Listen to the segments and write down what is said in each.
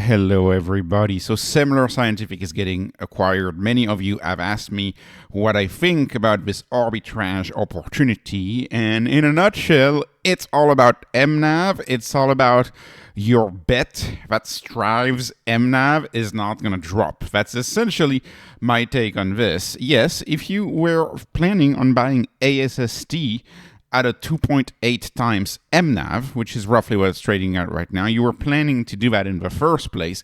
Hello, everybody. So Semler Scientific is getting acquired. Many of you have asked me what I think about this arbitrage opportunity. And in a nutshell, it's all about MNAV. It's all about your bet that Strive's MNAV is not going to drop. That's essentially my take on this. Yes, if you were planning on buying ASST at a 2.8 times MNAV, which is roughly what it's trading at right now, you were planning to do that in the first place,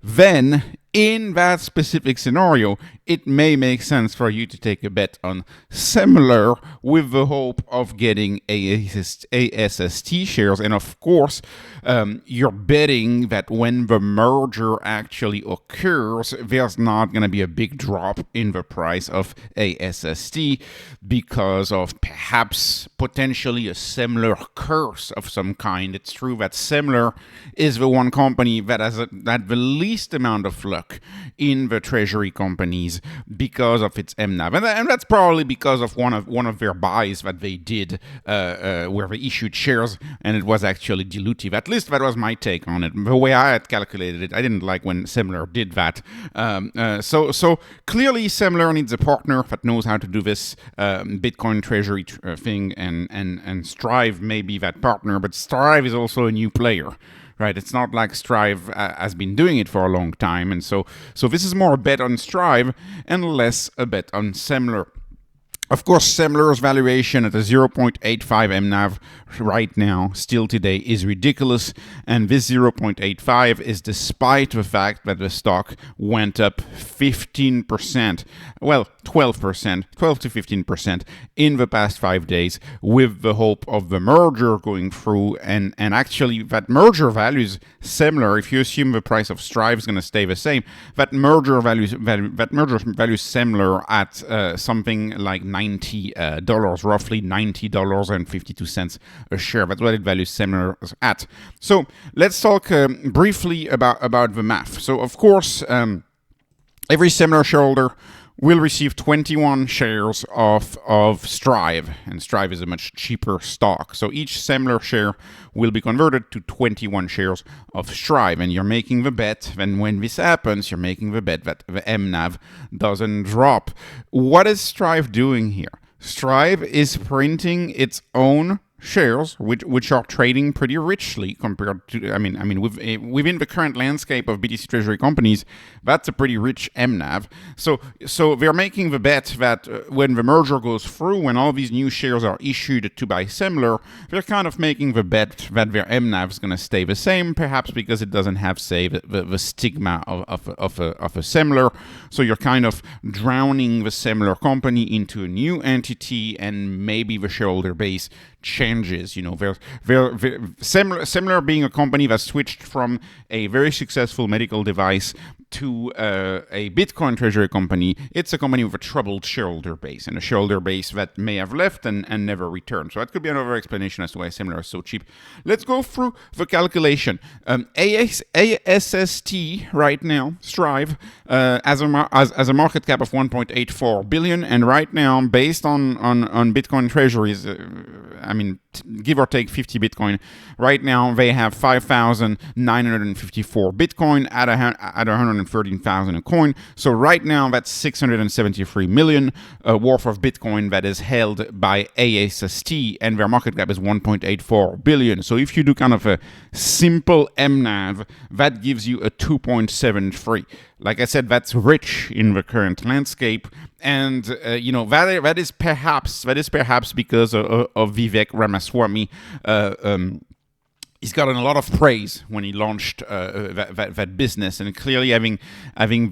then in that specific scenario, it may make sense for you to take a bet on Semler with the hope of getting ASST shares. And of course, you're betting that when the merger actually occurs, there's not going to be a big drop in the price of ASST because of perhaps potentially a Semler curse of some kind. It's true that Semler is the one company that has the least amount of luck in the treasury companies because of its MNAV, and that's probably because of one of their buys that they did, where they issued shares and it was actually dilutive. At least that was my take on it. The way I had calculated it, I didn't like when Semler did that. So clearly, Semler needs a partner that knows how to do this Bitcoin treasury thing, and Strive may be that partner, but Strive is also a new player. Right, it's not like Strive has been doing it for a long time, and so this is more a bet on Strive and less a bet on Semler. Of course, Semler's valuation at a 0.85 MNAV right now, still today, is ridiculous. And this 0.85 is despite the fact that the stock went up 15%, well, 12%, 12 to 15% in the past 5 days with the hope of the merger going through. And actually, that merger values Semler, if you assume the price of Strive is going to stay the same, that merger values Semler at something like $90, roughly $90.52 a share. That's what it values Semler at. So let's talk briefly about the math. So of course, every Semler shareholder will receive 21 shares of Strive, and Strive is a much cheaper stock. So each Semler share will be converted to 21 shares of Strive, and you're making the bet, and when this happens, you're making the bet that the MNAV doesn't drop. What is Strive doing here? Strive is printing its own shares, which are trading pretty richly compared to, within the current landscape of BTC treasury companies, that's a pretty rich MNAV. So they're making the bet that when the merger goes through, when all these new shares are issued to buy Semler, they're kind of making the bet that their MNAV is going to stay the same, perhaps because it doesn't have, say, the stigma of a Semler. So you're kind of drowning the Semler company into a new entity, and maybe the shareholder base changes. Semler being a company that switched from a very successful medical device to a Bitcoin treasury company, it's a company with a troubled shareholder base, and a shareholder base that may have left and never returned. So that could be another explanation as to why Semler is so cheap. Let's go through the calculation. ASST right now, Strive, as a market cap of 1.84 billion, and right now, based on Bitcoin treasuries, give or take 50 Bitcoin, right now they have 5,954 Bitcoin at 113,000 a coin. So right now that's 673 million worth of Bitcoin that is held by ASST, and their market cap is 1.84 billion. So if you do kind of a simple MNAV, that gives you a 2.73. Like I said, that's rich in the current landscape, and that is perhaps because of Vivek Ramaswamy. He's gotten a lot of praise when he launched that business, and clearly having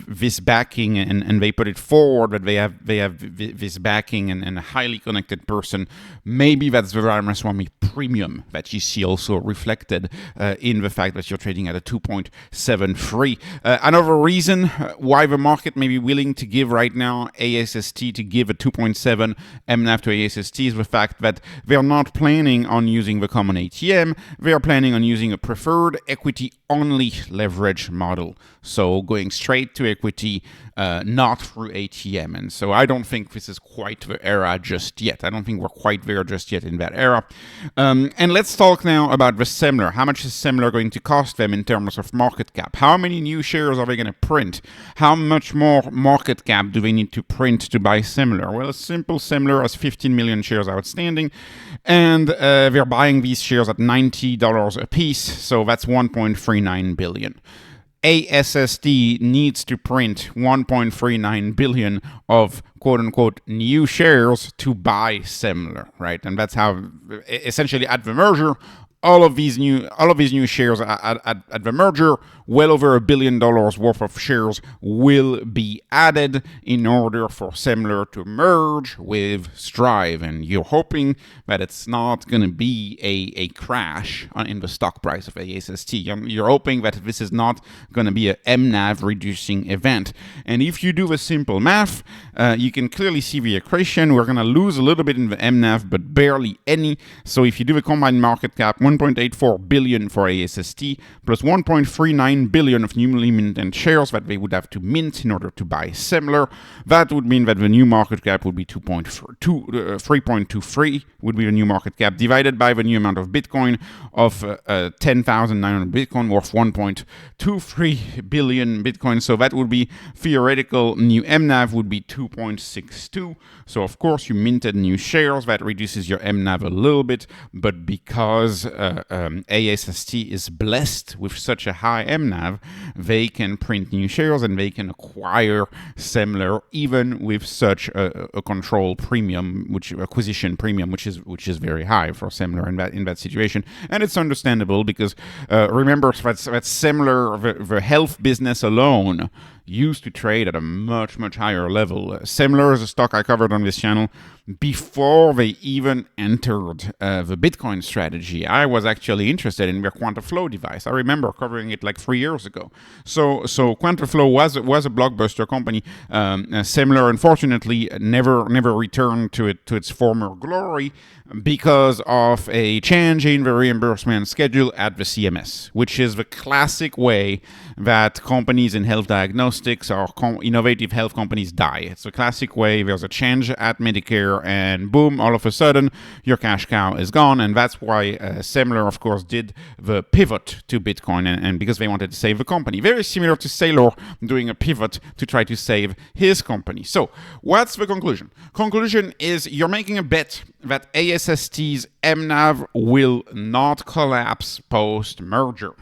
this backing, and they put it forward that they have this backing and a highly connected person. Maybe that's the Ramaswamy premium that you see also reflected in the fact that you're trading at a 2.73. Another reason why the market may be willing to give right now ASST to give a 2.7 MNAV to ASST is the fact that they're not planning on using the common ATM. They are planning on using a preferred equity only leverage model. So going straight to equity, not through ATM. And so I don't think this is quite the era just yet. I don't think we're quite there just yet in that era. And let's talk now about the Semler. How much is Semler going to cost them in terms of market cap? How many new shares are they going to print? How much more market cap do they need to print to buy Semler? Well, a simple Semler has 15 million shares outstanding, and they're buying these shares at $90 a piece, so that's 1.39 billion. ASST needs to print 1.39 billion of quote-unquote new shares to buy Semler, right? And that's how, essentially, at the merger, all of these new shares at the merger, well over $1 billion worth of shares will be added in order for Semler to merge with Strive. And you're hoping that it's not going to be a crash in the stock price of ASST. You're hoping that this is not going to be a MNAV reducing event. And if you do the simple math, you can clearly see the accretion. We're going to lose a little bit in the MNAV, but barely any. So if you do the combined market cap, 1.84 billion for ASST plus 1.39 billion of newly minted shares that they would have to mint in order to buy Semler. That would mean that the new market cap would be 3.23 would be the new market cap divided by the new amount of Bitcoin of 10,900 Bitcoin worth 1.23 billion Bitcoin. So that would be theoretical new MNAV would be 2.62. So of course you minted new shares, that reduces your MNAV a little bit, but because ASST is blessed with such a high MNAV, they can print new shares and they can acquire Semler even with such a control premium, acquisition premium, which is very high for Semler in that situation. And it's understandable because remember that Semler, the health business alone, used to trade at a much higher level. Semler is a stock I covered on this channel before they even entered the Bitcoin strategy. I was actually interested in their QuantaFlow device. I remember covering it like 3 years ago. So QuantaFlow was a blockbuster company. Semler, unfortunately, never returned to its former glory because of a change in the reimbursement schedule at the CMS, which is the classic way that companies in health diagnostics or innovative health companies die. It's a classic way. There's a change at Medicare, and boom, all of a sudden, your cash cow is gone. And that's why Semler, of course, did the pivot to Bitcoin, and because they wanted to save the company. Very similar to Saylor doing a pivot to try to save his company. So what's the conclusion? Conclusion is you're making a bet that ASST's MNAV will not collapse post-merger.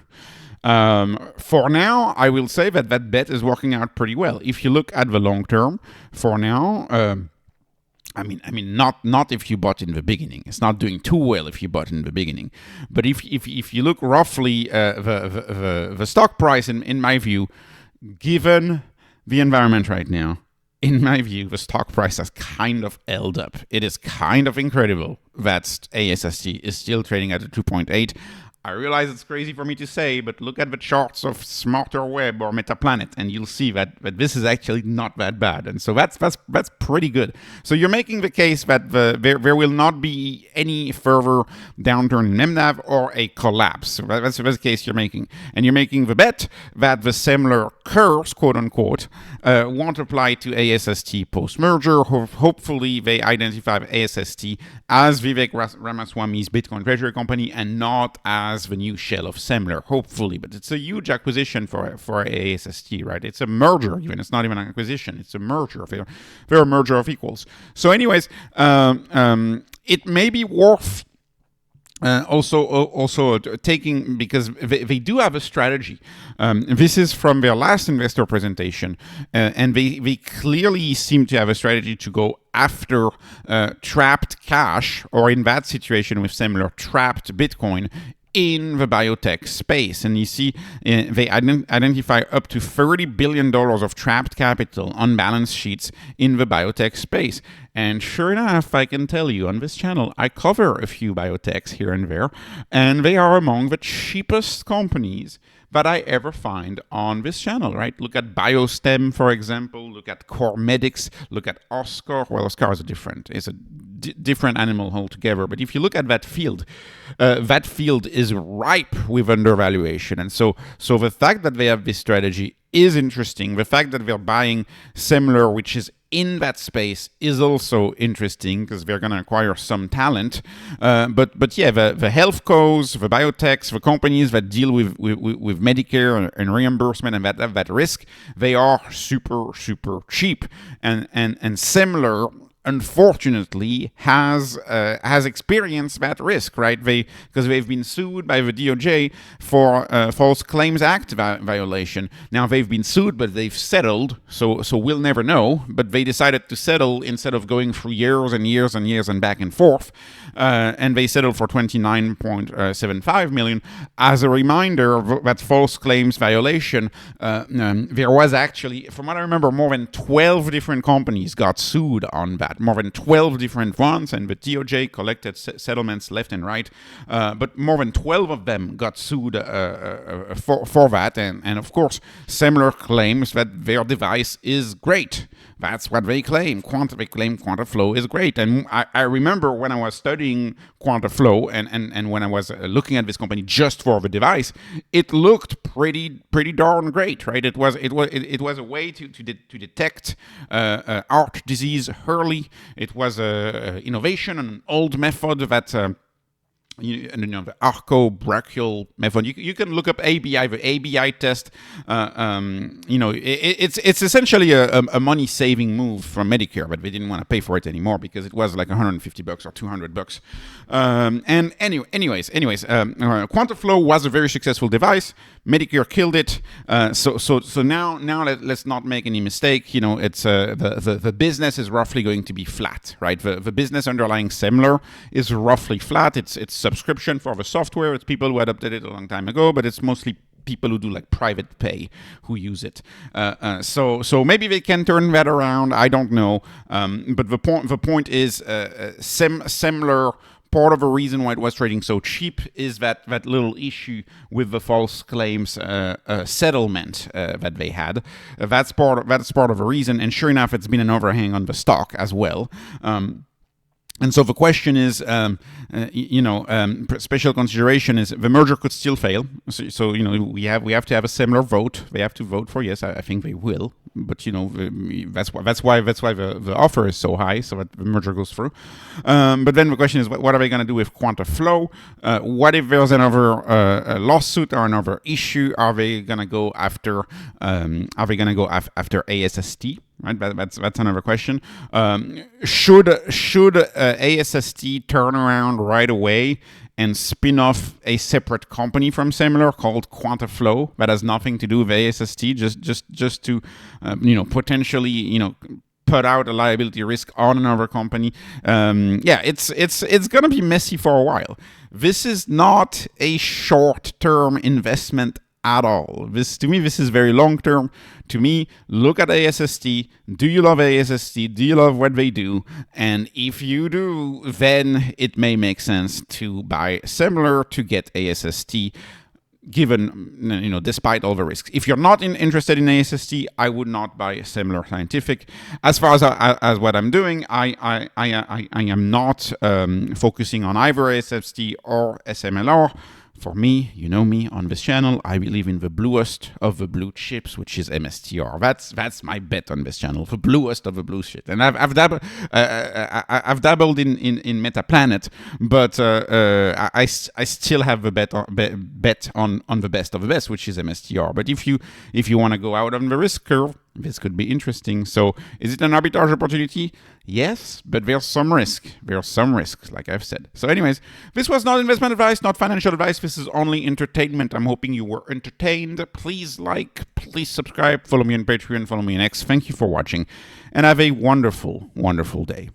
For now, I will say that bet is working out pretty well. If you look at the long term, for now, I mean, not if you bought in the beginning. It's not doing too well if you bought in the beginning. But if you look roughly, the stock price, in my view, given the environment right now, in my view, the stock price has kind of held up. It is kind of incredible that ASST is still trading at a 2.8. I realize it's crazy for me to say, but look at the charts of Smarter Web or MetaPlanet, and you'll see that this is actually not that bad. And so that's pretty good. So you're making the case that there will not be any further downturn in MNAV or a collapse. So that's the case you're making. And you're making the bet that the Semler curves, quote unquote, won't apply to ASST post-merger. Hopefully they identify ASST as Vivek Ramaswamy's Bitcoin treasury company and not as the new shell of Semler, hopefully. But it's a huge acquisition for ASST, right? It's a merger even. It's not even an acquisition. It's a merger. They're a merger of equals. So anyways, it may be worth also taking, because they do have a strategy. This is from their last investor presentation, and they clearly seem to have a strategy to go after trapped cash, or in that situation with Semler, trapped Bitcoin in the biotech space. And you see they identify up to $30 billion of trapped capital on balance sheets in the biotech space. And sure enough, I can tell you on this channel, I cover a few biotechs here and there, and they are among the cheapest companies that I ever find on this channel, right? Look at BioStem, for example. Look at Core Medics. Look at Oscar. Well, Oscar is a different animal altogether. But if you look at that field is ripe with undervaluation. And so the fact that they have this strategy is interesting. The fact that they're buying Semler, which is in that space, is also interesting because they're going to acquire some talent. But yeah, the health cos, the biotechs, the companies that deal with Medicare and reimbursement and that risk, they are super cheap. And Semler, unfortunately, has experienced that risk, right? Because they've been sued by the DOJ for False Claims Act violation. Now they've been sued, but they've settled, so we'll never know. But they decided to settle instead of going through years and years and years and back and forth, and they settled for $29.75 million. As a reminder, that false claims violation, there was actually, from what I remember, more than 12 different companies got sued on that. More than 12 different ones, and the DOJ collected settlements left and right, but more than 12 of them got sued for that, and of course Semler claims that their device is great. That's what they claim. They claim QuantaFlow is great. And I remember when I was studying QuantaFlow and when I was looking at this company just for the device, it looked pretty darn great, right? It was a way to detect heart disease early. It was an innovation, an old method that. The arco-brachial method. You can look up ABI, the ABI test. It's essentially a money-saving move from Medicare, but they didn't want to pay for it anymore because it was like $150 or $200. And anyways, QuantaFlow was a very successful device. Medicare killed it. So now let's not make any mistake. It's the business is roughly going to be flat, right? The business underlying Semler is roughly flat. It's subscription for the software. It's people who adopted it a long time ago, but it's mostly people who do like private pay who use it. So maybe they can turn that around. I don't know. But the point is Semler. Part of the reason why it was trading so cheap is that little issue with the false claims settlement that they had. That's part of the reason. And sure enough, it's been an overhang on the stock as well. And so the question is, special consideration is the merger could still fail. So we have to have a similar vote. They have to vote for yes. I think they will. But that's why the offer is so high, so that the merger goes through. But then the question is, what are they going to do with QuantaFlow? What if there's another lawsuit or another issue? Are they going to go after? After ASST? Right, that's another question. Should ASST turn around right away and spin off a separate company from Semler called QuantaFlow that has nothing to do with ASST, just to potentially put out a liability risk on another company? It's gonna be messy for a while. This is not a short-term investment at all. To me, this is very long-term. To me, look at ASST. Do you love ASST? Do you love what they do? And if you do, then it may make sense to buy Semler to get ASST, given, despite all the risks. If you're not interested in ASST, I would not buy Semler Scientific. As far as what I'm doing, I am not focusing on either ASST or SMLR. For me, you know me on this channel, I believe in the bluest of the blue chips, which is MSTR. That's my bet on this channel, the bluest of the blue shit. And I've dabbled in MetaPlanet, but I still have a bet on the best of the best, which is MSTR. But if you want to go out on the risk curve, this could be interesting. So is it an arbitrage opportunity? Yes, but there's some risk. Like I've said. So anyways, this was not investment advice, not financial advice. This is only entertainment. I'm hoping you were entertained. Please please subscribe, follow me on Patreon, follow me on X. Thank you for watching, and have a wonderful, wonderful day.